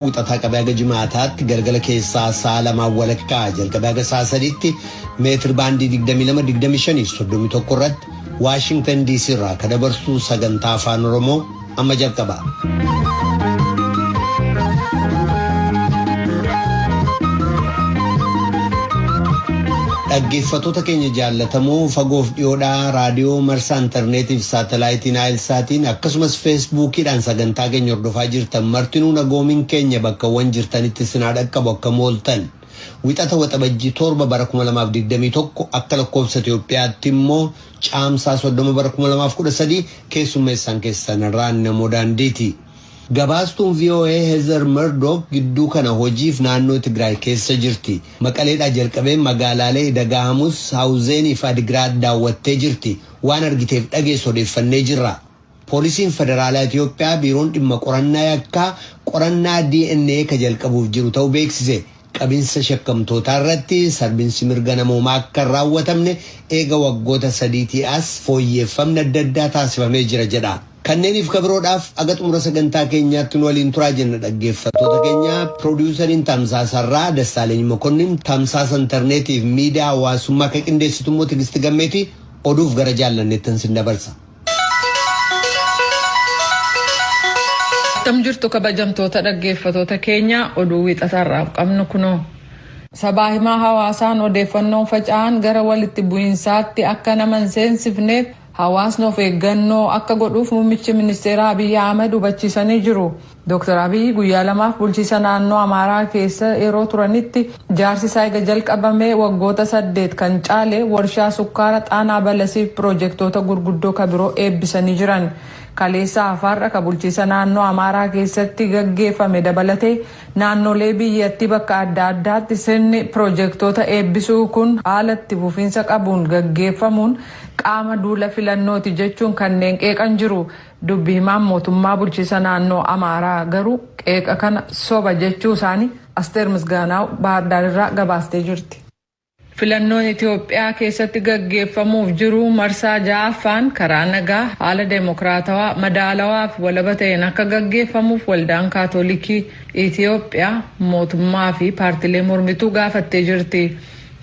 Wixataa qabee haga jimaataatti galgala keessaa sa'a lamaa walakkaa jalqabee haga sa'a sadiitti meetir baandii 22-25-31 irratti Waashingtan DC irraa kan dabarsu sagantaa afaan Oromoo amma jalqaba. Dhaggeeffattoota keenya jaallatamoo fagoof dhiyoodhaa raadiyoo marsaa intarneetiif saatalaayitiin Naayilsaatiin akkasumas feesbuukiidhaan sagantaa keenya hordofaa jirtan martinuu nagoomiin keenya bakkawwan jirtanitti sinaa dhaqqabu akka mooltan. Wixata waxabajjii 7 bara 2021 akka lakkoofsa Itoophiyaatti immoo caamsaa 30 bara 2013 keessummeessan keessan irraan namoo daandiiti. Gabaastuun VOA Heather Murdock gidduu kana hojiif naannoo Tigraay keessa jirti. Maqaleedhaa jalqabee magaalaalee Dagaamus, Haawuzeenii fi Adigraad daawwattee jirti. Waan argiteef dhageesse odeeffannee jirra. Poolisiin Federaalaa Itoophiyaa biiroon dhimma qorannaa yakkaa qorannaa DNA ka jalqabuuf jiru ta'uu beeksise. Qabinsa shakkamtootaa irratti sarbinsi mirga namoomaa akka hin raawwatamne eega waggoota 3 as fooyyeffamni adda addaa taasifamee jira jedha. Kanneeniif kabiroodhaaf aga xumura sagantaa keenyaatti nu waliin turaa jenna dhaggeeffattoota keenya. Piroodyuusariin Tamsaasarraa Dassaaleny Mokonnin, tamsaasa intarneetiif miidiyaa hawaasummaa akka qindeessitu immoo Tigisti Gammeetii oduuf gara jaallanneettan sin dabarsa. Tam jirtu kabajamtoota dhaggeeffattoota keenya oduu wixatarraaf qabnu kunoo. Sabaa himaa hawaasaan odeeffannoon faca'an gara walitti bu'iinsaatti akka nama hin seensifneef hawaasni of eeggannoo akka godhuuf muummichi ministeeraa Abiy Ahmed hubachiisanii jiru. Dr. Abiy guyyaa lamaaf bulchiisa naannoo Amaaraa keessa yeroo turanitti jaarsi isaa eega jalqabamee waggoota 8 kan caale warshaa sukkaara Xaanaa Balasiif piroojeektoota gurguddoo kabiroo eebbisanii jiran. Kaleessa Afaarra ka bulchiisa naannoo Amaaraa keessatti gaggeeffame dabalatee naannolee biyyattii bakka adda addaatti sirni piroojeektoota eebbisuu kun haala itti fufiinsa qabuun gaggeeffamuun qaama duula filannooti jechuun kanneen qeeqan jiru. Dubbi himaan mootummaa bulchiisa naannoo Amaaraa garuu qeeqa kana soba jechuu isaanii Asteer Misgaanaaw Baahardaarirraa gabaastee jirti. Filannoon Itoophiyaa keessatti gaggeeffamuuf jiru marsaa 6ffaan karaa nagaa haala deemokiraatawaa madaalawaa fi walaba ta'een akka gaggeeffamuuf waldaan kaatolikii Itoophiyaa mootummaa fi paartilee mormituu gaafattee jirti.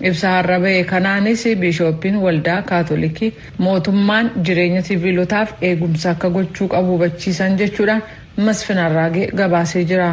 Ibsa har'a ba'e kanaanis biishooppiin waldaa kaatolikii mootummaan jireenya siviilotaaf eegumsa akka gochuu qabu hubachiisan jechuudhaan Masfin Arraagee gabaasee jira.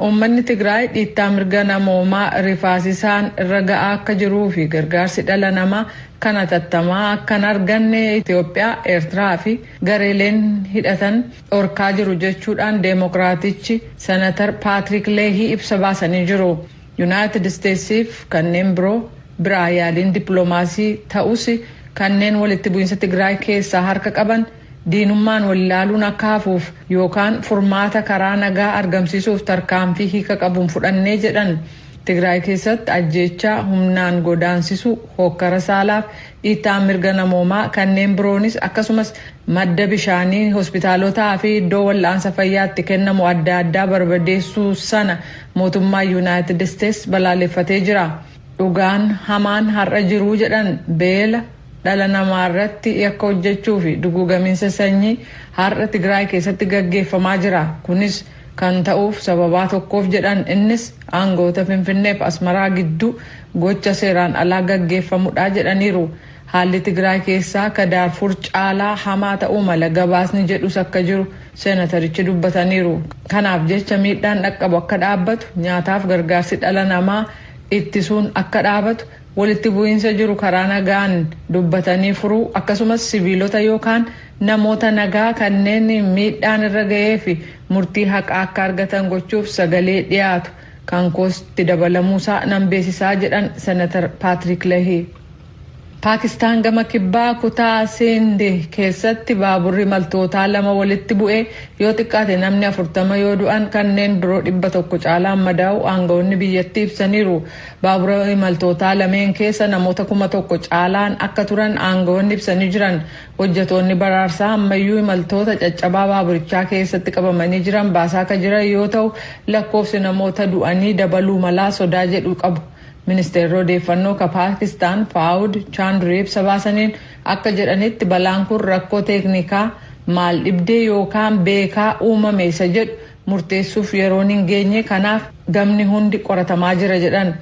Uummanni Tigraay dhiittaa mirga namoomaa rifaasisaan irra ga'aa akka jiruu fi gargaarsi dhala namaa kan hatattamaa akka hin arganne Itoophiyaa, Eertiraa fi gareeleen hidhatan dhorkaa jiru jechuudhaan deemokiraatichi Senatar Paatrik Leehii ibsa baasanii jiru. United Statesiif kanneen biroo biraa yaaliin dippiloomaasii ta'us kanneen walitti bu'iinsa Tigraay keessaa harka qaban diinummaan wal ilaaluun akka hafuuf yookaan furmaata karaa nagaa argamsiisuuf tarkaanfii hiika qabuun fudhannee jedhan. Tigraay keessatti ajjeechaa humnaan godaansisuu, hokkara saalaaf, dhiittaa mirga namoomaa kanneen biroonis akkasumas madda bishaanii, hospitaalotaa fi iddoo wal'aansa fayyaatti kennamu adda addaa barbadeessuu sana mootummaa United States balaaleffatee jira. Dhugaan hamaan har'a jiruu jedhan beela dhala namaa irratti yakka hojjechuu fi dugugamiinsa sanyii har'a Tigraay keessatti gaggeeffamaa jira. Kunis kan ta'uuf sababaa tokkoof jedhan innis aangoota Finfinnee fi Asmaraa gidduu gocha seeraan alaa gaggeeffamudha jedhaniiru. Haalli Tigraay keessaa ka Daarfur caalaa hamaa ta'uu mala gabaasni jedhus akka jiru seenatarichi dubbataniiru. Kanaaf jecha miidhaan dhaqqabu akka dhaabbatu, nyaataaf gargaarsi dhala namaa ittisuun akka dhaabatu, walitti bu'iinsa jiru karaa nagaan dubbatanii furuu akkasumas siviilota yookaan namoota nagaa kanneen miidhaan irra ga'ee fi murtii haqaa akka argatan gochuuf sagalee dhiyaatu kan koosti dabalamuusaa nan beeksisaa jedhan Senatar Paatrik Leehii. Paakistaan gama kibbaa kutaa Sindh keessatti baaburri imaltootaa 2 walitti bu'ee yoo xiqqaate namni 40 yoo du'an kanneen biroo 100 caalaan madaa'u aangawoonni biyyattii ibsaniiru. Baabura imaltootaa lameen keessa namoota 1,000 caalaan akka turan aangawoonni ibsanii jiran. Hojjetoonni baraarsaa ammayyuu imaltoota caccabaa baaburichaa keessatti qabamanii jiran baasaa akka jiran yoo ta'u lakkoofsi namoota du'anii dabaluu malaa sodaa jedhu qabu. Ministeerri odeeffannoo ka Paakistaan Faawud Chaandrii ibsa baasaniin akka jedhanitti balaan kun rakkoo teeknikaa maal dhibdee yookaan beekaa uumame isa jedhu murteessuuf yeroon hin geenye kanaaf gamni hundi qoratamaa jira jedhan.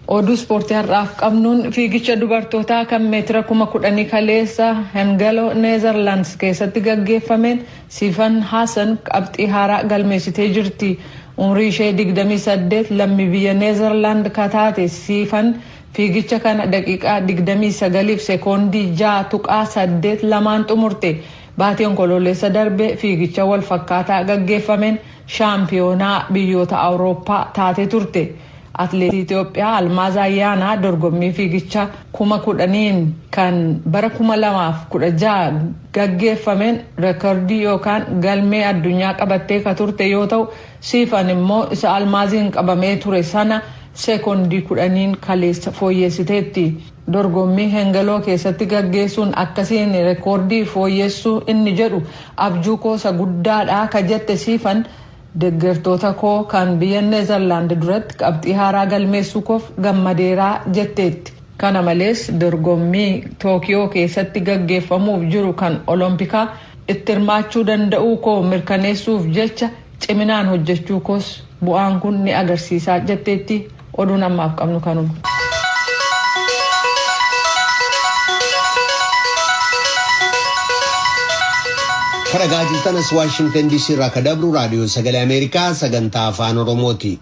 Oduu ispoortii har'aaf qabnuun fiigicha dubartootaa kan meetira 10,000 kaleessa Hengelo Neezerlaandis keessatti gaggeeffameen Siifan Haasan qabxii haaraa galmeessitee jirti. Umrii ishee 28 lammii biyya Neezerlaand kataate Siifan fiigicha kana daqiiqaa 29 fi sekoondii 6.8 lamaan xumurte. Baatii onkoloolessa darbe fiigicha wal fakkaataa gaggeeffameen shaampiyoonaa biyyoota Awurooppaa taate turte. Atileetii Itoophiyaa Almaaz Ayyaanaa dorgommii fiigicha 10,000 kan bara 2016 gaggeeffameen reekordii yookaan galmee addunyaa qabattee ka turte yoo ta'u Siifan immoo isa Almaaziin qabamee ture sana sekoondii 10 kaleessa fooyyessiteetti. Dorgommii Hengeloo keessatti gaggeessuun akkasiin reekordii fooyyessuu inni jedhu abjuu koosa guddaadha ka jette Siifan deeggartoota koo kan biyya Neezerlaand duratti qabxii haaraa galmeessuu koof gammadeeraa jetteetti. Kana malees dorgommii Tookiyoo keessatti gaggeeffamuuf jiru kan Oloompikaa itti hirmaachuu danda'uu koo mirkaneessuuf jecha ciminaan hojjechuu koos bu'aan kun ni agarsiisaa jetteetti. Oduun ammaaf qabnu kanuma. Karagaa jirtanas Washington DC irraa ka dabru raadiyoo sagalee Ameerikaa sagantaa afaan Oromooti.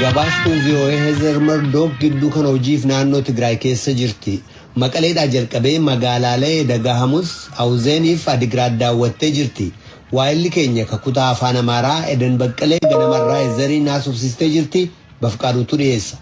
Gabaastuu VOA Heezer Mardook gidduu kan hojiif naannoo Tigraay keessa jirti. Maqaleedhaa jalqabee magaalaalee Dagahamus, Awuzeeniif Adigraad daawwattee jirti. Waa'illi keenya kutaa afaan Amaaraa Eden Baqqalee ganamarraa Heezerii naasufsiistee jirti. Bafqaaduutu dhiyeessa.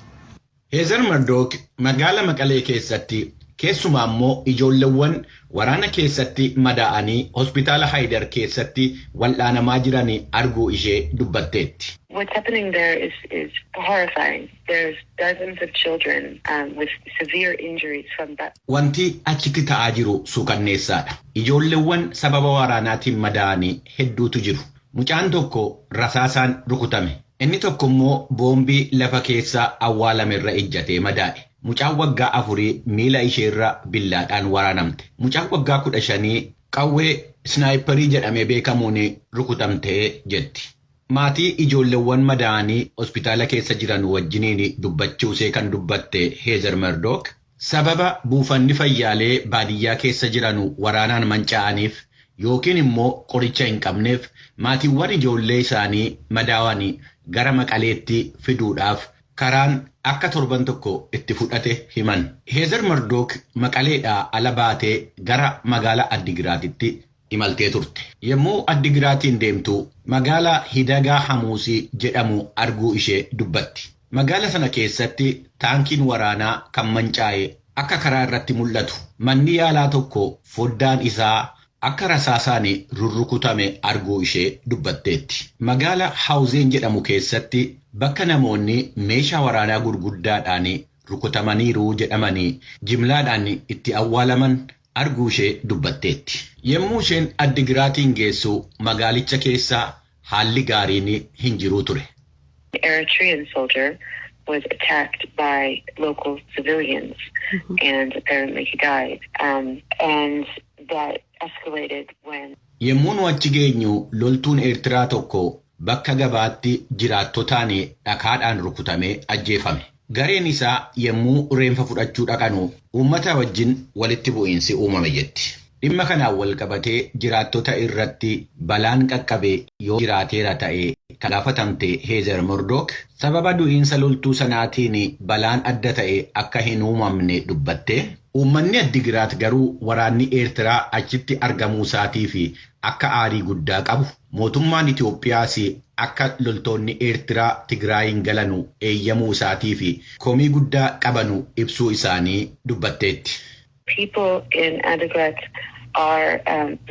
Heezer Mardook magaala Maqalee keessatti keessumaa immoo ijoolleewwan waraana keessatti madaa'anii hospitaala Haydar keessatti wal'aanamaa jiran arguu ishee dubbatteetti. What's happening there is horrifying. There's dozens of children with severe injuries from that. Wanti achitti ta'aa jiru suukanneessaadha. Ijoolleewwan sababa waraanaatiin madaa'anii hedduutu jiru. Mucaan tokko rasaasaan rukutame. Inni tokko immoo boombii lafa keessa awwaalamerra ijjatee madaa'e. Mucaan waggaa 4 miila isheerra billaadhaan waraanamte. Mucaan waggaa 15 qawwee snaayiparii jedhamee beekamuun rukutamtee jetti. Maatii ijoolleewwan madaa'anii hospitaala keessa jiran wajjiniin dubbachuusee kan dubbatte Heezer Mardook sababa buufanni fayyaalee baadiyyaa keessa jiran waraanaan manca'aniif yookiin immoo qoricha hin qabneef maatiiwwan ijoollee isaanii madaawanii gara Maqaleetti fiduudhaaf karaan akka torban tokko itti fudhate himan. Heezer Mardook Maqaleedhaa ala baatee gara magaala Addigiraatitti imaltee turte. Yemmuu Addigiraatiin deemtu magaala Hidagaa Hamuusii jedhamu arguu ishee dubbatti. Magaala sana keessatti taankiin waraanaa kan mancaa'e akka karaa irratti mul'atu. Manni yaalaa tokko foddaan isaa akka rasaasaan rurrukutame arguu ishee dubbatteetti. Magaala Hawuzeen jedhamu keessatti bakka namoonni meeshaa waraanaa gurguddaadhaan rukutamaniiru jedhamanii jimlaadhaan itti awwaalaman arguu ishee dubbatteetti. Yemmuu isheen Addigiraatiin geessu magaalicha keessa haalli gaariin hin jiru ture. The Eritrean soldier was attacked by local civilians and apparently he died. And that escalated when Yemmuu nu achi geenyu loltuun Eertiraa tokko bakka gabaatti jiraattotaan dhakaadhaan rukutamee ajjeefame. Gareen isaa yemmuu reenfa fudhachuu dhaqanu uummata wajjin walitti bu'iinsi uumame jetti. Dhimma kanaan wal qabatee jiraattota irratti balaan qaqqabe yoo jiraateera ta'e kan gaafatamte Heezer Mardook sababa du'iinsa loltuu sanaatiin balaan adda ta'e akka hin uumamne dubbatte. Uummanni Addigiraat garuu waraanni Eertiraa achitti argamuu isaatii fi akka aarii guddaa qabu. Mootummaan Itoophiyaas akka loltoonni Eertiraa Tigraayin galanu eeyyamuu isaatii fi komii guddaa qabanu ibsuu isaanii dubbatteetti. people in Adigrat are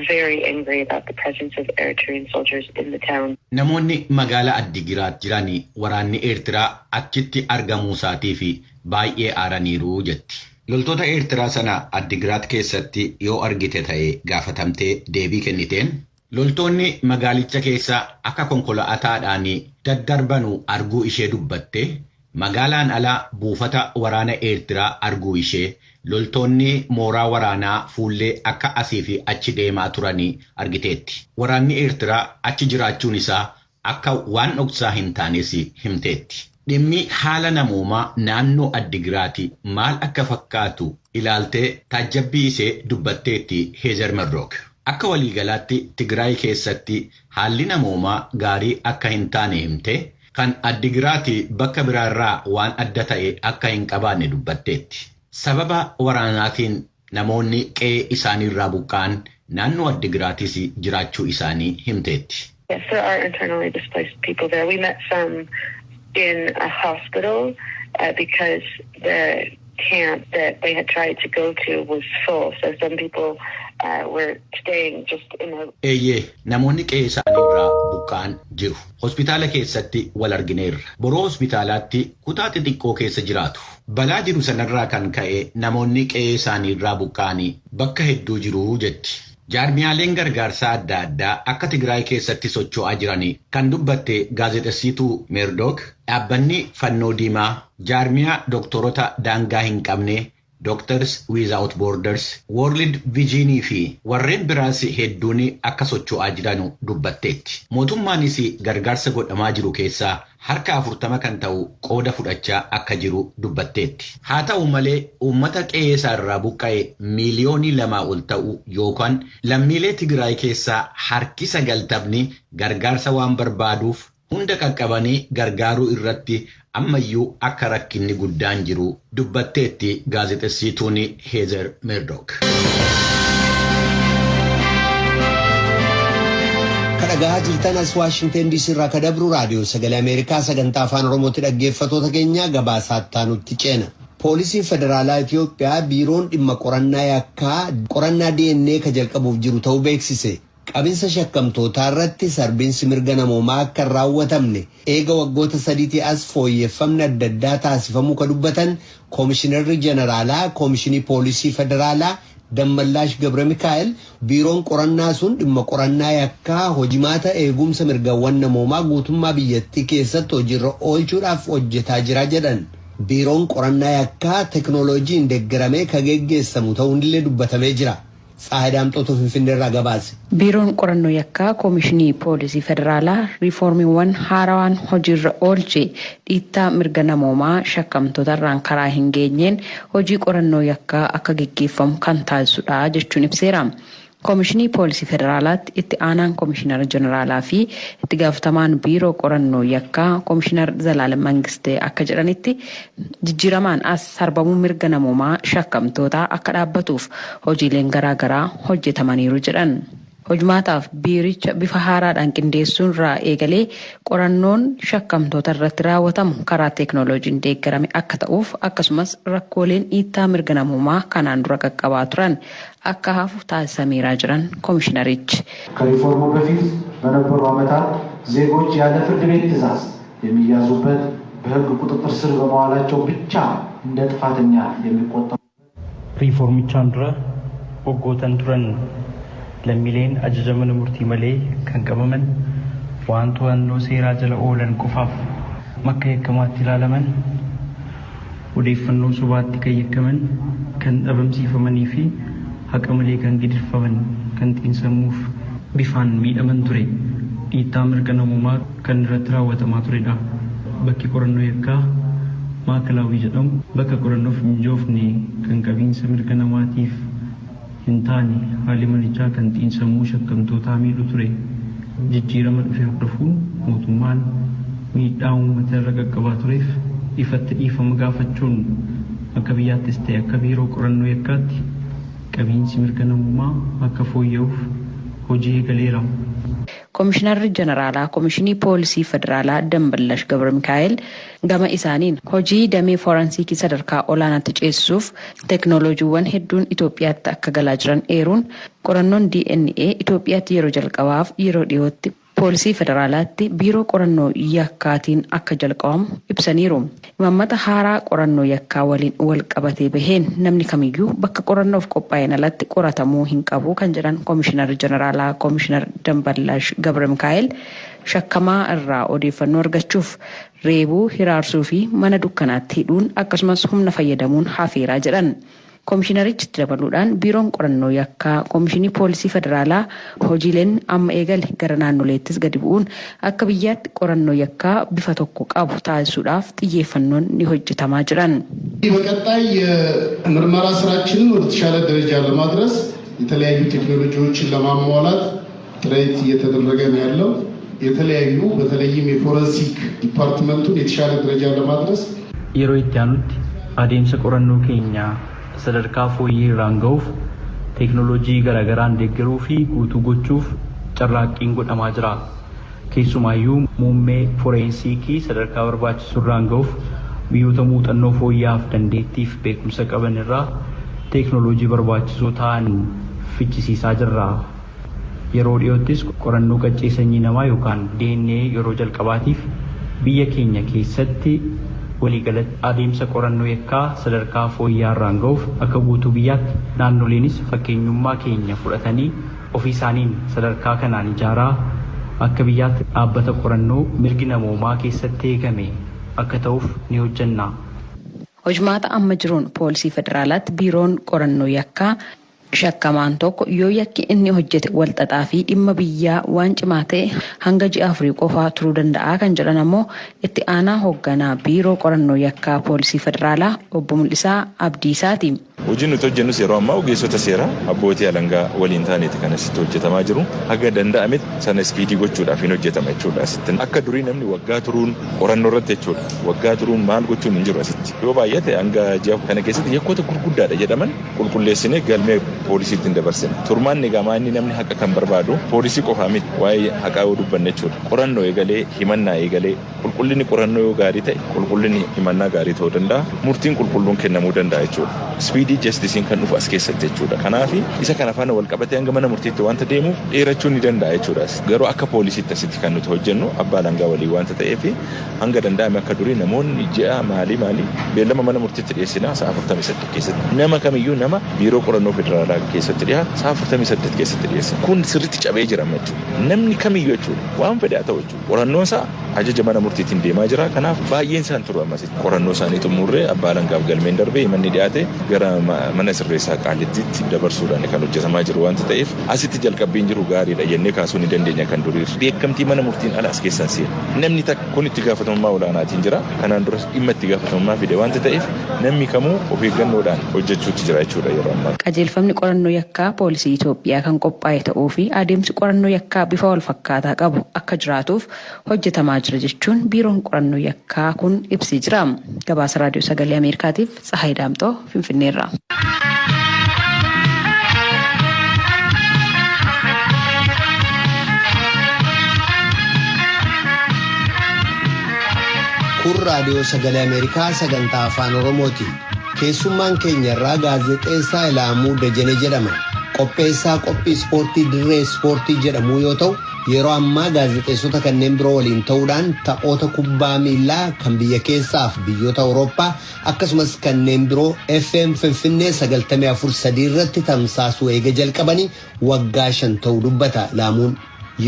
very angry about the presence of Eritrean soldiers in the town. Namoonni magaala Addigiraat jiranii waraanni Eertiraa achitti argamuu isaatii fi baay'ee aaraniiru jetti. Loltoota Eertiraa sana Addigiraat keessatti yoo argite ta'e gaafatamtee deebii kenniteen loltoonni magaalicha keessa akka konkolaataadhaan daddarbanu arguu ishee dubbatte Magaalaan alaa buufata waraana Eertiraa arguu ishee loltoonni mooraa waraanaa fuullee akka asii fi achi deemaa turanii argiteetti. Waraanni Eertiraa achi jiraachuun isaa akka waan dhoksaa hin taanes himteetti. Dhimmi haala namoomaa naannoo Addigiraati maal akka fakkaatu ilaaltee taajjabbii ishee dubbatteetti Heezer Murdock. Akka waliigalaatti Tigraay keessatti haalli namoomaa gaarii akka hin taane himte. Kan Addigiraati bakka biraarraa waan adda ta'e akka hin qabaanne dubbatteetti. Sababa waraanaatiin namoonni qe'ee isaaniirraa buqqa'an naannoo Addigiraatis jiraachuu isaanii himteetti. Yes, there are internally displaced people there. We met some in a hospital because the camp that they had tried to go to was full. So some people were staying just in a... namoonni qe'ee isaaniirraa buqqa'an jiru. Hospitaala keessatti wal argineerra. Boroo hospitaalaatti kutaa xixiqqoo keessa jiraatu. Balaa jiru sanarraa kan ka'e namoonni qe'ee isaaniirraa buqqa'anii bakka hedduu jiru jetti. Jaarmiyaaleen gargaarsaa adda addaa akka Tigraay keessatti socho'aa jiranii kan dubbatte gaazexessiituu Murdock dhaabbanni Fannoo Diimaa jaarmiyaa dooktorota daangaa hin qabne Doctors Without Borders, World Vision fi warreen biraas hedduun akka socho'aa jiranu dubbatteetti. Mootummaanis gargaarsa godhamaa jiru keessaa harka 40 kan ta'u qooda fudhachaa akka jiru dubbatteetti. Haa ta'u malee uummata qe'ee isaarraa buqqa'e miiliyoonii 2 ol ta'u yookaan lammiilee Tigraay keessaa harki 90 gargaarsa waan barbaaduuf hunda qaqqabanii gargaaruu irratti ammayyuu akka rakkinni guddaan jiru dubbatteetti gaazexessiituun Heezer Murdock. Kadhagaa jirtan as Waashingtan DC irraa kadabru raadiyoo sagalee Ameerikaa sagantaa afaan Oromootti dhaggeeffattoota keenya gabaasaa nutti ceena. Poolisiin Federaalaa Itoophiyaa biiroon dhimma qorannaa yakkaa qorannaa DNA ka jalqabuuf jiru ta'uu beeksise. Qabinsa shakkamtootaa irratti sarbiinsi mirga namoomaa akka hin raawwatamne eega waggoota 3 as fooyyeffamni adda addaa taasifamuu ka dubbatan Koomishinarri Jeneraalaa Koomishinii Poolisii Federaalaa Dammallaash Gabre Mikaa'el biiroon qorannaa sun dhimma qorannaa yakkaa hojimaata eegumsa mirgawwan namoomaa guutummaa biyyattii keessatti hojiirra oolchuudhaaf hojjetaa jira jedhan. Biiroon qorannaa yakkaa teknooloojiin deeggaramee ka geggeessamu ta'uunillee dubbatamee jira. Saayidamtoota Finfinneerraa gabaase. Biiroon qorannoo yakkaa Koomishinii Poolisii Federaalaa riiformiiwwan haarawaan hojiirra oolche dhiittaa mirga namoomaa shakkamtootarraan karaa hin geenyeen hojii qorannoo yakkaa akka geggeeffamu kan taasisudha jechuun ibseera. Koomishinii Poolisii Federaalaatti itti aanaan Koomishinar Jeneraalaa fi itti gaafatamaan biiroo qorannoo yakkaa Koomishinar Zalaalam Mangistee akka jedhanitti jijjiiramaan as sarbamuu mirga namoomaa shakkamtootaa akka dhaabbatuuf hojiileen garaagaraa hojjetamaniiru jedhan. Hojumaataaf biiricha bifa haaraadhaan qindeessuun irraa eegalee qorannoon shakkamtoota irratti raawwatamu karaa teeknooloojiin deeggarame akka ta'uuf akkasumas rakkooleen dhiittaa mirga namoomaa kanaan dura qaqqabaa turan akka hafu taasisameeraa jiran Koomishinarichi. ከሪፎርሙ በፊት በነበሩ ዓመታት ዜጎች ያለ ፍርድ ቤት ትዕዛዝ የሚያዙበት በሕግ ቁጥጥር ስር በመዋላቸው ብቻ እንደ ጥፋተኛ የሚቆጠሩ ሪፎርሚቻን ድረ ወጎተን ቱረን lammiileen ajaja mana murtii malee kan qabaman waan to'annoo seeraa jala oolan qofaaf makka yakkamaatti ilaalaman odeeffannoo sobaatti kan yakkaman kan dhabamsiifamanii fi haqa malee kan gidirfaman kan xiinsammuuf bifaan miidhaman ture dhiittaa mirga namoomaa kan irratti raawwatamaa turedha. Bakki qorannoo yakkaa maakalaawii jedhamu bakka qorannoof mijoofne kan qabiinsa mirga namaatiif hintaani haalli manichaa kan xiinsammuu shakkamtootaa miidhu ture. Jijjiirama dhufe hordofuun mootummaan miidhaa uummata irra qaqqabaa tureef ifatti dhiifama gaafachuun akka biyyaattis ta'e akka biiroo qorannoo yakkaatti qabiinsi mirga namoomaa akka fooyya'uuf hojii eegaleera. Koomishinarri Jeneraalaa Koomishinii Poolisii Federaalaa Dammallaash Gabre Mikaa'el gama isaaniin hojii damee forensiikii sadarkaa olaanaatti ceesisuuf teeknooloojiiwwan hedduun Itoophiyaatti akka galaa jiran eeruun qorannoon DNA Itoophiyaatti yeroo jalqabaaf yeroo dhiyootti poolisii federaalaatti biiroo qorannoo yakkaatiin akka jalqabamu ibsaniiru. Imaammata haaraa qorannoo yakkaa waliin wal qabatee baheen namni kamiyyuu bakka qorannoof qophaa'een alatti qoratamuu hin qabu kan jedhan Koomishinar Jeneraalaa Koomishinar Damballaash Gabra Mikaa'el shakkamaa irraa odeeffannoo argachuuf reebuu, hiraarsuu fi mana dukkanaatti hidhuun akkasumas humna fayyadamuun hafeeraa jedhan. Koomishinarichi dabaluudhaan biiroon qorannoo yakkaa Koomishinii Poolisii Federaalaa hojiileen amma eegale gara naannoleettis gadi bu'uun akka biyyaatti qorannoo yakkaa bifa tokko qabu taasisuudhaaf xiyyeeffannoon ni hojjetamaa jiran. በቀጣይ የምርመራ ስራችንን ወደ ተሻለ ደረጃ ለማድረስ የተለያዩ ቴክኖሎጂዎችን ለማሟላት ጥረት እየተደረገ ነው ያለው። የተለያዩ በተለይም የፎረንሲክ ዲፓርትመንቱን የተሻለ ደረጃ ለማድረስ yeroo itti aanutti adeemsa qorannoo keenya sadarkaa fooyyee irraan ga'uuf teeknooloojii garaagaraan deeggaruu fi guutuu gochuuf carraaqqiin godhamaa jira. Keessumaayyuu muummee foreensiikii sadarkaa barbaachisu irraan ga'uuf biyyoota muuxannoo fooyyaaf dandeettiif beekumsa qaban irraa teeknooloojii barbaachisoo ta'an fichisiisaa jirra. Yeroo dhiyoottis qorannoo qaccee sanyii namaa yookaan DNA yeroo jalqabaatiif biyya keenya keessatti waliigalatti adeemsa qorannoo yakkaa sadarkaa fooyyaa irraan ga'uuf akka guutuu biyyaatti naannoleenis fakkeenyummaa keenya fudhatanii ofii isaaniin sadarkaa kanaan ijaaraa akka biyyaatti dhaabbata qorannoo mirgi namoomaa keessatti eegame akka ta'uuf ni hojjenna. Hojmaata amma jiruun poolisii federaalaatti biiroon qorannoo yakkaa shakkamaan tokko yoo yakki inni hojjete walxaxaa fi dhimma biyyaa waan cimaa ta'e hanga ji'a 4 qofaa turuu danda'a kan jedhan ammoo itti aanaa hoogganaa biiroo qorannoo yakkaa poolisii federaalaa obbo Mul'isaa Abdiisaati. Hojiin nuti hojjennu yeroo ammaa ogeessota seeraa abbootii alangaa waliin taaneeti kan asitti hojjetamaa jiru. Haga danda'ametti sana ispiidii gochuudhaaf hin hojjetama jechuudha asitti. Akka durii namni waggaa turuun qorannoo irratti jechuudha. Waggaa turuun maal gochuun hin jiru asitti. Yoo baay'ate hanga ji'a kana keessatti yakkoota gurguddaadha jedhaman qulqulleessinee galmee poolisiitti hin dabarsine. Turmaan eegamaa inni namni haqa kan barbaadu poolisii qofaa miti waa'ee haqaa yoo dubbanne jechuudha. Qorannoo eegalee himannaa eegalee qulqullinni qorannoo yoo gaarii ta'e qulqullinni himannaa gaarii ta'uu danda'a. Murtiin qulqulluun kennamuu danda'a jechuudha. Speedii justicein kan dhufu as keessatti jechuudha. Kanaaf isa kana faana wal qabatee hanga mana murtiitti wanta deemu dheerachuu ni danda'a jechuudha. Garuu akka poolisiitti asitti kan nuti hojjennu abbaa alangaa walii wanta ta'eef hanga danda'ame akka durii namoonni ji'a maalii beellama mana murtiitti dhiyeessinaa sa'a 48 keessatti nama kamiyyuu nama biiroo qorannoo federaalaa keessatti dhiyaatu sa'a 48 keessatti dhiyeessina. Kun sirriitti cabee jira jechuudha. Namni kamiyyuu jechuudha waan fedhaa ta'u jechuudha. Qorannoon isaa ajaja mana murtiitiin deemaa jira. Kanaaf baay'een isaan turu ammas qorannoo isaanii xumurree abbaa alangaaf galmeen darbee manni dhiyaate gara mana sirreessaa qaalittiitti dabarsuudhaan kan hojjetamaa jiru wanta ta'eef asitti jalqabbiin jiru gaariidha jennee kaasuu ni dandeenya kan duriirra. Beekamtii mana murtiin ala as keessan seera. Namni takka kun itti gaafatamummaa olaanaatiin jira. Kanaan duras dhimma itti gaafatamummaa fide wanta ta'eef namni kamuu of eeggannoodhaan hojjechuutti jira jechuudha yeroo ammaa. Qajeelfamni qorannoo yakkaa poolisii Itoophiyaa kan qophaa'e ta'uu fi adeemsi qorannoo yakkaa bifa wal fakkaataa qabu akka jiraatuuf hojjetamaa jira jechuun biiroon qorannoo yakkaa kun ibsee jira. Gabaasa raadiyoo sagalee Ameerikaatiif Tsahaay Daamtoo Finfinneerraa. Kun raadiyoo sagalee Ameerikaa sagantaa afaan Oromooti. Keessummaan keenya irraa gaazexeessaa Ilaamuu Dajanee jedhama. Qopheessaa qophii ispoortii dirree ispoortii jedhamu yoo ta'u, yeroo ammaa gaazexeessota kanneen biroo waliin ta'uudhaan taphoota kubbaa miilaa kan biyya keessaaf biyyoota Awurooppaa akkasumas kanneen biroo FM Finfinnee 94.3 irratti tamsaasuu eega jalqabanii waggaa 5 ta'uu dubbata Ilaamuun.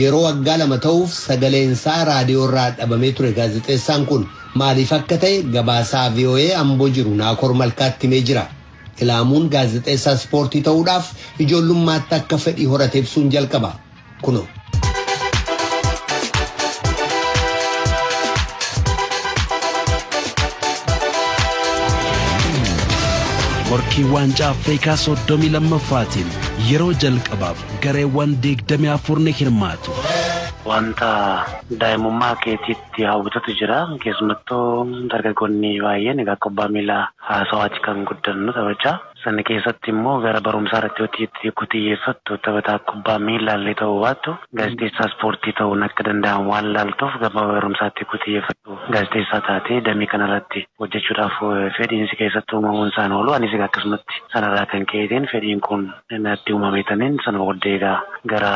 Yeroo waggaa 2 ta'uuf sagaleensaa raadiyoo irraa dhabamee ture gaazexeessaan kun maaliif akka ta'e gabaasaa VOA Amboo jiru Naakoor Malkaatti himee jira. Ilaamuun gaazexeessaa ispoortii ta'uudhaaf ijoollummaatti akka fedhii horate ibsuun jalqaba. Kunoo. Morkii waancaa Afrikaa 32ffaatiin yeroo jalqabaaf gareewwan 24 ni hirmaatu. Wanta daa'imummaa keetiitti hawwatutu jira. Keessumattuu dargaggoonni baay'een egaa kubbaa miilaa haasawaatti kan guddannu taphachaa. Sana keessatti immoo gara barumsaa irratti xiyyeeffattu taphataa kubbaa miilaallee ta'uu baattu gaazexeessaa ispoortii ta'uun akka danda'amu waan laaltuuf gama barumsaatti xiyyeeffattu gaazexeessaa taatee damee kanarratti hojjechuudhaaf fedhiinsi keessatti uumamuun isaan oolu anis akkasumatti sanarraa kan ka'eetiin fedhiin kun natti uumameetaniin sana booddee gara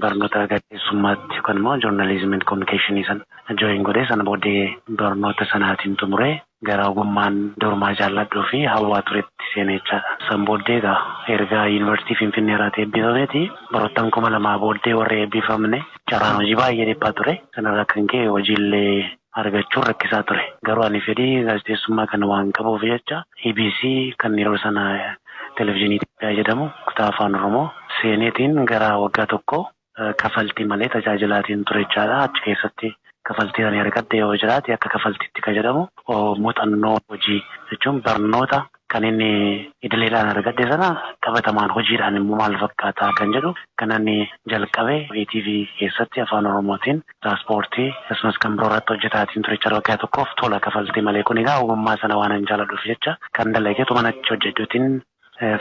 barnoota gaazexeessummaatti yookaan immoo joornaalizimii kominikeeshinii sana jooyin godhee sana booddee barnoota sanaatiin xumuree gara ogummaan dormaa jaalladhuu fi hawwaa turetti seenechaadha. San booddee erga yuunivarsiitii Finfinnee irratti eebbifameeti baroottan 2000 booddee warra eebbifamne carraan hojii baay'ee dhiphaa ture. Sanarraa kan ka'e hojiillee argachuun rakkisaa ture. Garuu ani fedhii gaazexeessummaa kana waan qabuuf jecha EBC kan yeroo sana televezyiinii Itoophiyaa jedhamu kutaa afaan Oromoo seeneetiin gara waggaa tokko kafaltii malee tajaajilaatiin turechaadha. Achi keessatti kafaltii kan argadde yoo jiraate akka kafaltiitti kan jedhamu muuxannoo hojii jechuun barnoota kan inni idileedhaan argadde sana qabatamaan hojiidhaan immoo maal fakkaataa kan jedhu kan inni jalqabe ETV keessatti afaan Oromootiin tiraanspoortii akkasumas kan biroo irratti hojjetaatiin turecha waggaa tokkoof tola kafaltii malee kun egaa ogummaa sana waan hin jaalladhuuf jecha kan dalageetu mana achi hojjechuutiin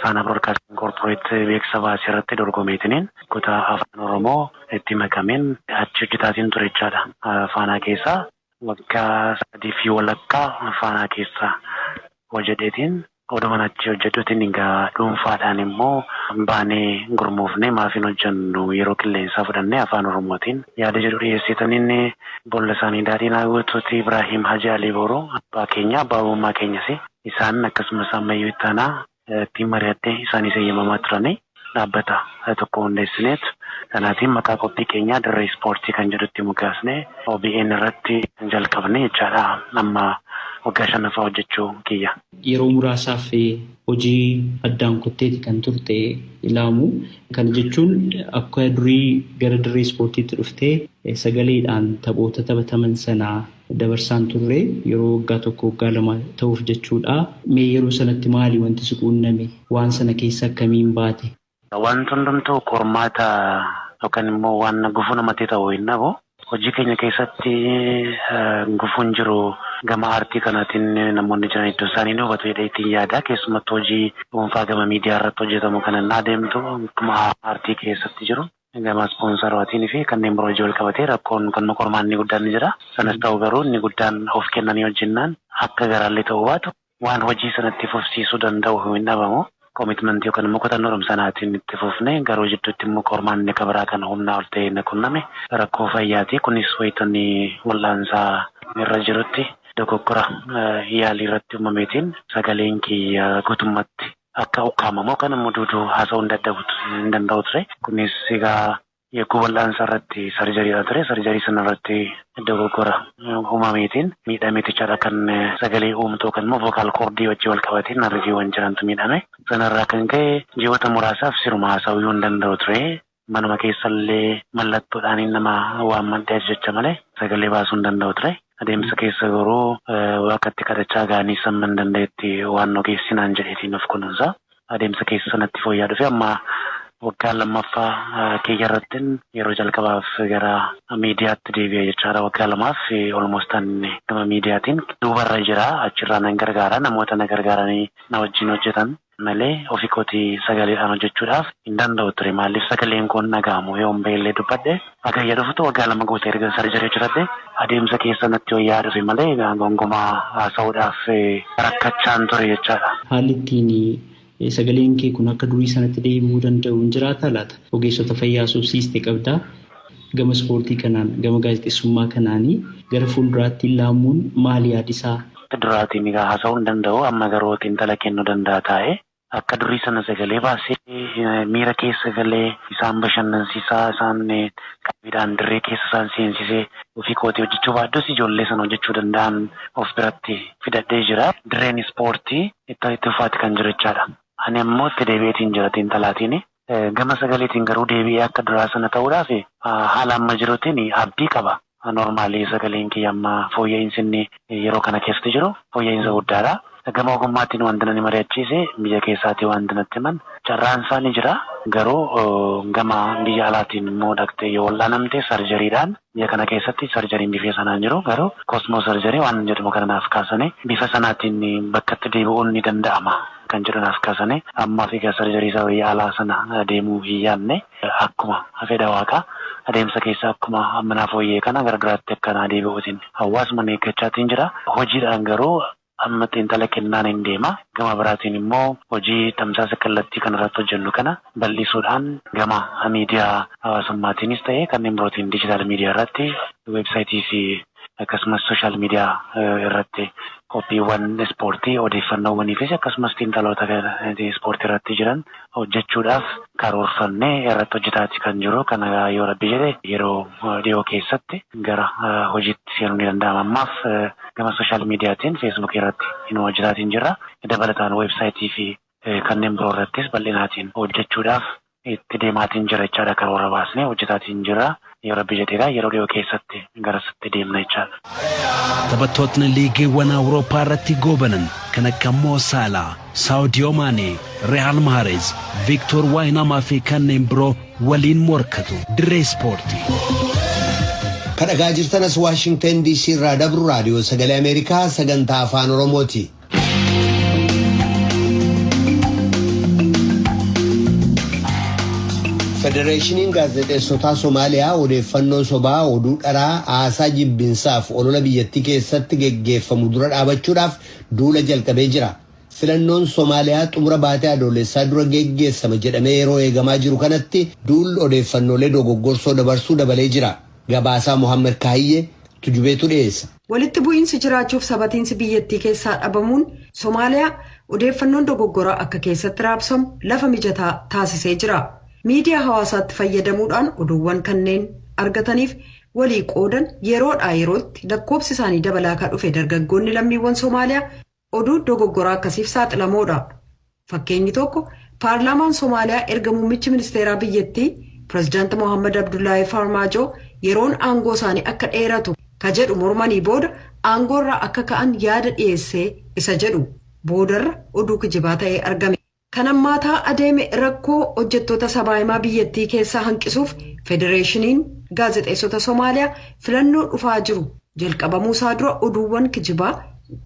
Faana Broadcasting Corporate beeksisa baasii irratti dorgomeetiniin kutaa afaan Oromoo itti makameen achi hojjetaatiin turechaadha. Faanaa keessaa waggaa 3 walakkaa Faanaa keessaa hojjeteetiin odumaan achi hojjetuutiin egaa dhuunfaadhaan immoo baanee gurmuufnee maafiin hojjennu yeroo qilleensaa fudhannee afaan Oromootiin yaada jedhu dhiyeessitaniin bolla isaanii daadhiin hawwatuuti Ibrahim Haji Ali Booroo abbaa keenya abbaa uummaa keenyas isaan akkasumas ammayyuu ittaanaa ittiin mari'attee isaanis eeyyamamaa turanii dhaabbata tokko hundeessineet kanaatiin maqaa qophii keenyaa dirree ispoortii kan jedhutti mukaasnee OBN irratti jalqabne jechaadha amma waggaa 5 hojjechuu kiyya. Yeroo muraasaaf hojii addaan kutteeti kan turte ilaamu kana jechuun akka durii gara dirree ispoortiitti dhuftee sagaleedhaan taphoota taphataman sanaa dabarsaan turre yeroo waggaa tokko waggaa 2 ta'uuf jechuudha. Mee yeroo sanatti maali wanti si quunname waan sana keessa akkamiin baate? Wanti hundumtuu qormaata yookaan immoo waan gufuu namatti ta'u hin dhabu. Hojii keenya keessatti gufuun jiru gama aartii kanaatiin namoonni jiran iddoo isaanii ni hubatu jedhee ittiin yaada. Keessumattuu hojii dhuunfaa gama miidiyaa irratti hojjetamu kanan adeemtu akkuma aartii keessatti jiru. Gama ispoonsaraatiin fi kanneen biroo hojii wal qabatee rakkoon kan qormaanni guddaan ni jira. Sanas ta'u garuu inni guddaan of kennanii hojjennaan akka garaallee ta'uu baatu waan hojii sanatti fufsiisuu danda'u hin dhabamu. Komitmentii yookaan immoo kutannoo sanaatiin itti fufne garuu jidduutti immoo qormaanni kabiraa kan humnaa ol ta'e qunname rakkoo fayyaati. Kunis wayitanii wal'aansaa irra jirutti dogoggora yaalii irratti uumameetiin sagaleen kiyya guutummaatti akka ukkaamamu kan immoo duuduu haasa'uu hin danda'u ture. Kunis egaa yeroo wal'aansaa irratti sarjariidha ture. Sarjarii sana irratti dogoggora uumameetiin miidhameetichaadha kan sagalee uumtuu kan immoo vokaal koordii wajjin wal qabateen narriiwwan jirantu miidhame. Sanarraa kan ka'e ji'oota muraasaaf siruma haasa'uu hin danda'u ture. Manuma keessallee mallattoodhaan nama waan maddee jecha malee sagalee baasuu hin danda'u ture. Adeemsa keessa garuu waaqatti kadhachaa gaanii samman danda'etti waan ogeessinaan jedheetiin of kunuunsa. Adeemsa keessa sanatti fooyya'aa dhufe amma waggaa 2ffaa kiyya irratti yeroo jalqabaaf gara miidiyaatti deebi'e jechaadha. Waggaa 2 olmoostaan gama miidiyaatiin duubarra jira achirraa nan gargaara namoota na gargaaranii na wajjin hojjetan malee ofii kootii sagaleedhaan hojjechuudhaaf hin danda'u ture. Maaliif sagaleen kun dhaga'amu yoo beellee dubbadhe agayya dhufutu waggaa 2 guutee erga sarjarii hojjetadhe adeemsa keessa natti wayyaa dhufe malee gongomaa haasa'uudhaaf rakkachaan ture jechaadha. Haalli ittiin sagaleen kee kun akka durii sanatti deebi'uu danda'u hin jiraata laata? Ogeessota fayyaa subsiistee qabdaa. Gama ispoortii kanaan gama gaazexeessummaa kanaanii gara fuulduraatti laamuun maali yaadisaa? Duraatiin egaa haasa'uu hin danda'u amma garuu xiinxala kennuu danda'a taa'e akka durii sana sagalee baasee miira keessa galee isaan bashannansiisaa isaan qabiidhaan dirree keessa isaan seensisee ofii kootii hojjechuu baaddus ijoollee sana hojjechuu danda'an of biratti fidadhee jira. Dirreen ispoortii itti ufaati kan jiru jechaadha. Ani ammoo itti deebi'eetiin jira xiinxalaatiin. Gama sagaleetiin garuu deebi'ee akka duraa sana ta'uudhaaf haala amma jiruutiin abdii qaba. Normaalii sagaleen kiyya amma fooyya'insi inni yeroo kana keessatti jiru fooyya'insa guddaadha. Gama ogummaatiin wanti nani mari'achiise biyya keessaatii wanti natti himan carraan isaanii jira. Garuu gama biyya alaatiin immoo dhaqxee yoo wal'aanamte sarjariidhaan biyya kana keessatti sarjariin bifa sanaan jiru. Garuu kosmoo sarjarii waan jedhamu kanaaf kaasanii bifa sanaatiin bakkatti deebi'uun ni danda'ama. kan jedhan as kaasane ammaa fi sarjarii isaa yaalaa sana deemuu hin yaadne akkuma fedha waaqaa adeemsa keessa akkuma ammanaa fooyyee kana gargaraatti akkanaa deebi'uutiin hawaasuma eeggachaatiin jira. Hojiidhaan garuu amma xiinxala kennaan hin deema. Gama biraatiin immoo hojii tamsaasa kallattii kanarratti hojjennu kana bal'isuudhaan gama miidiyaa hawaasummaatiinis ta'ee kanneen birootiin diijitaal miidiyaa irratti weebsaayitii fi akkasumas sooshaal miidiyaa irratti qophiiwwan ispoortii odeeffannoowwanii fi akkasumas xiinxaloota ispoortii irratti jiran hojjechuudhaaf karoorfannee irratti hojjetaati kan jiru. Kana yoo rabbi jedhe yeroo dhiyoo keessatti gara hojiitti seenuu ni danda'ama. Ammaaf gama sooshaal miidiyaatiin feesbuukii irratti hin hojjetaatiin jirra. Dabalataan weebsaayitii fi kanneen biroo irrattis bal'inaatiin hojjechuudhaaf itti deemaatiin jira jechaadha. Karoora baasnee hojjetaatiin jirra. Yoo rabbi jedheedha yeroo dhiyoo keessatti garasitti deemna jechaadha. Taphattootni liigiiwwan Awurooppaa irratti goobanan kan akka Moo Saalaa, Saadiyo Maanee, Real Mahrez, Victor Wainamaa fi kanneen biroo waliin morkatu. Dirree Ispoortii. Kan dhagaa jirtanas Washington DC irraa dabru raadiyoo sagalee Ameerikaa sagantaa afaan Oromooti. Federeeshiniin gaazexeessotaa Somaaliyaa odeeffannoo sobaa oduu dharaa haasaa jibbinsaaf olola biyyattii keessatti geggeeffamu dura dhaabachuudhaaf duula jalqabee jira. Filannoon Somaaliyaa xumura baatee adoolessaa dura geggeessama jedhamee yeroo eegamaa jiru kanatti duulli odeeffannoolee dogoggorsoo dabarsuu dabalee jira. Gabaasaa Mohammed Kaahiyyee tujubeetu dhiyeessa. Walitti bu'iinsi jiraachuuf sabatiinsi biyyattii keessaa dhabamuun Somaaliyaa odeeffannoon dogoggoraa akka keessatti raabsamu lafa mijataa taasisee jira. Miidiyaa hawaasaatti fayyadamuudhaan oduuwwan kanneen argataniif walii qoodan yeroodhaa yerootti lakkoofsi isaanii dabalaa kan dhufe dargaggoonni lammiiwwan Somaaliyaa oduu dogoggoraa akkasiif saaxilamoodha. Fakkeenyi tokko paarlaamaan Somaaliyaa erga muummichi ministeeraa biyyattii Pireezidaanti Mohaammed Abdullaahi Farmaajoo yeroon aangoo isaanii akka dheeratu ka jedhu mormanii booda aangoorraa akka ka'an yaada dhiyeessee isa jedhu boodarra oduu kijibaa ta'ee argame. Kan ammaataa adeeme rakkoo hojjettoota sabaa himaa biyyattii keessaa hanqisuuf Federeeshiniin gaazexeessota Somaaliyaa filannoo dhufaa jiru jalqabamuu isaa dura oduuwwan kijibaa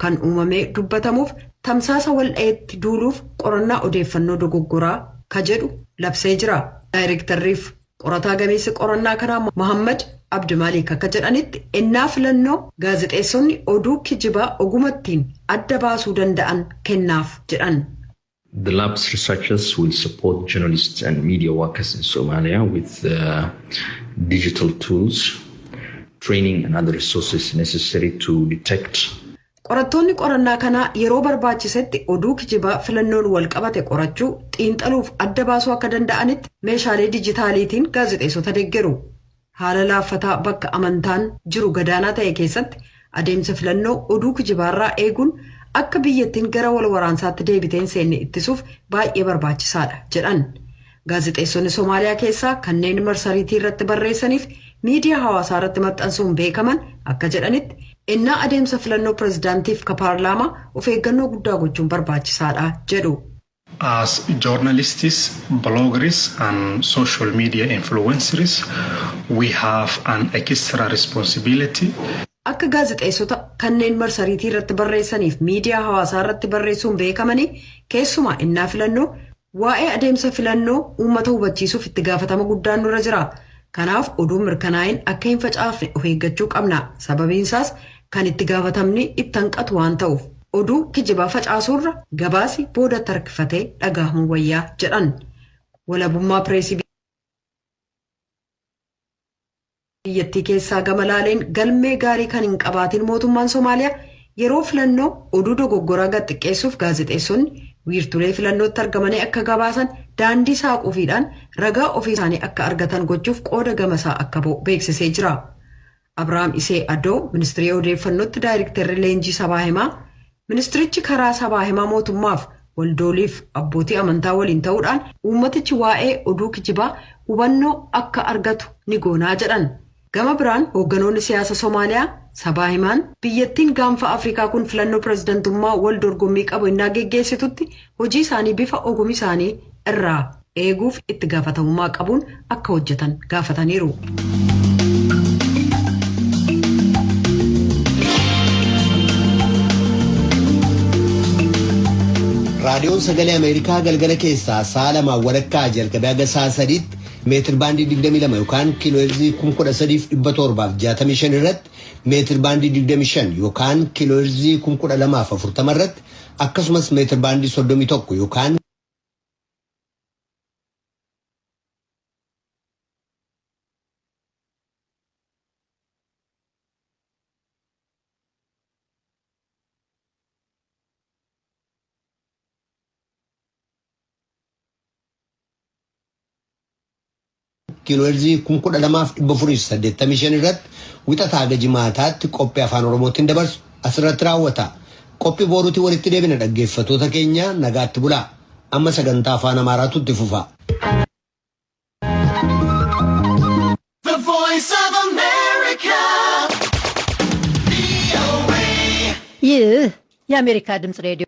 kan uumamee dubbatamuuf tamsaasa waldhaheetti duuluuf qorannaa odeeffannoo dogoggoraa ka jedhu labsee jira. Daayirektarriif qorataa gameessi qorannaa kanaa Mohaammed Abdimaalik akka jedhanitti ennaa filannoo gaazexeessonni oduu kijibaa ogumattiin adda baasuu danda'an kennaaf jedhan. The lab's researchers will support journalists and media workers in Somalia with digital tools, training and other resources necessary to detect. Qorattoonni qorannaa kanaa yeroo barbaachisetti oduu kijibaa filannoon wal qabate qorachuu xiinxaluuf adda baasuu akka danda'anitti meeshaalee dijitaaliitiin gaazexeessota deeggaru. Haala laaffataa bakka amantaan jiru gadaanaa ta'e keessatti adeemsa filannoo oduu kijibaarraa eeguun akka biyyattiin gara wal waraansaatti deebiteen seenne ittisuuf baay'ee barbaachisaadha jedhan. Gaazexeessonni Somaaliyaa keessaa kanneen marsariitii irratti barreessaniif miidiyaa hawaasaa irratti maxxansuun beekaman akka jedhanitti innaa adeemsa filannoo pireezidaantiif ka paarlaamaa of eeggannoo guddaa gochuun barbaachisaadha jedhu. As journalists, bloggers and social media influencers, we have an extra responsibility. Akka gaazexeessota kanneen marsariitii irratti barreessaniif miidiyaa hawaasaa irratti barreessuun beekamanii keessumaa innaa filannoo waa'ee adeemsa filannoo uummata hubachiisuuf itti gaafatama guddaan nurra jira. Kanaaf oduun mirkanaa'in akka hin facaafne of eeggachuu qabna. Sababiin isaas kan itti gaafatamni itti hanqatu waan ta'uuf oduu kijibaa facaasuurra gabaasi boodatti harkifatee dhagahamuu wayyaa jedhan. Walabummaa pireesii biyyattii keessaa gama laaleen galmee gaarii kan hin qabaatin mootummaan Somaaliyaa yeroo filannoo oduu dogoggoraa gad xiqqeessuuf gaazexeessonni wiirtulee filannootti argamanii akka gabaasan daandii saaquufiidhaan ragaa ofii isaanii akka argatan gochuuf qooda gamasaa akka beeksisee jira. Abrahaam Isee Adoo ministirii odeeffannootti daayirektarri leenjii sabaa himaa ministirichi karaa sabaa himaa mootummaaf waldooliif abbootii amantaa waliin ta'uudhaan uummatichi waa'ee oduu kijibaa hubannoo akka argatu ni goonaa jedhan. Gama biraan hoogganoonni siyaasa Somaaliyaa sabaa himaan biyyattiin gaanfa Afrikaa kun filannoo pireezidantummaa wal dorgommii qabu innaa geggeessitutti hojii isaanii bifa ogummaa isaanii irraa eeguuf itti gaafatamummaa qabuun akka hojjetan gaafataniiru. raadiyoon sagalee Ameerikaa galgala keessaa sa'a lama walakkaa jalqabee haga sa'a sadiitti meetir baandii 22 yookaan kiilooheerzii 13,765 irratti meetir baandii 25 yookaan kiilooheerzii 1240 irratti akkasumas meetir baandii 31 yookaan kiilooheerzii 12,485 irratti wixataa haga jimaataatti qophii afaan Oromootiin dabarsu asirratti raawwata. Qophii boruutii walitti deebina dhaggeeffattoota keenya nagaatti bulaa. Amma sagantaa afaan Amaaraatu itti fufa. The Voice of America. ይህ የአሜሪካ ድምፅ ሬዲዮ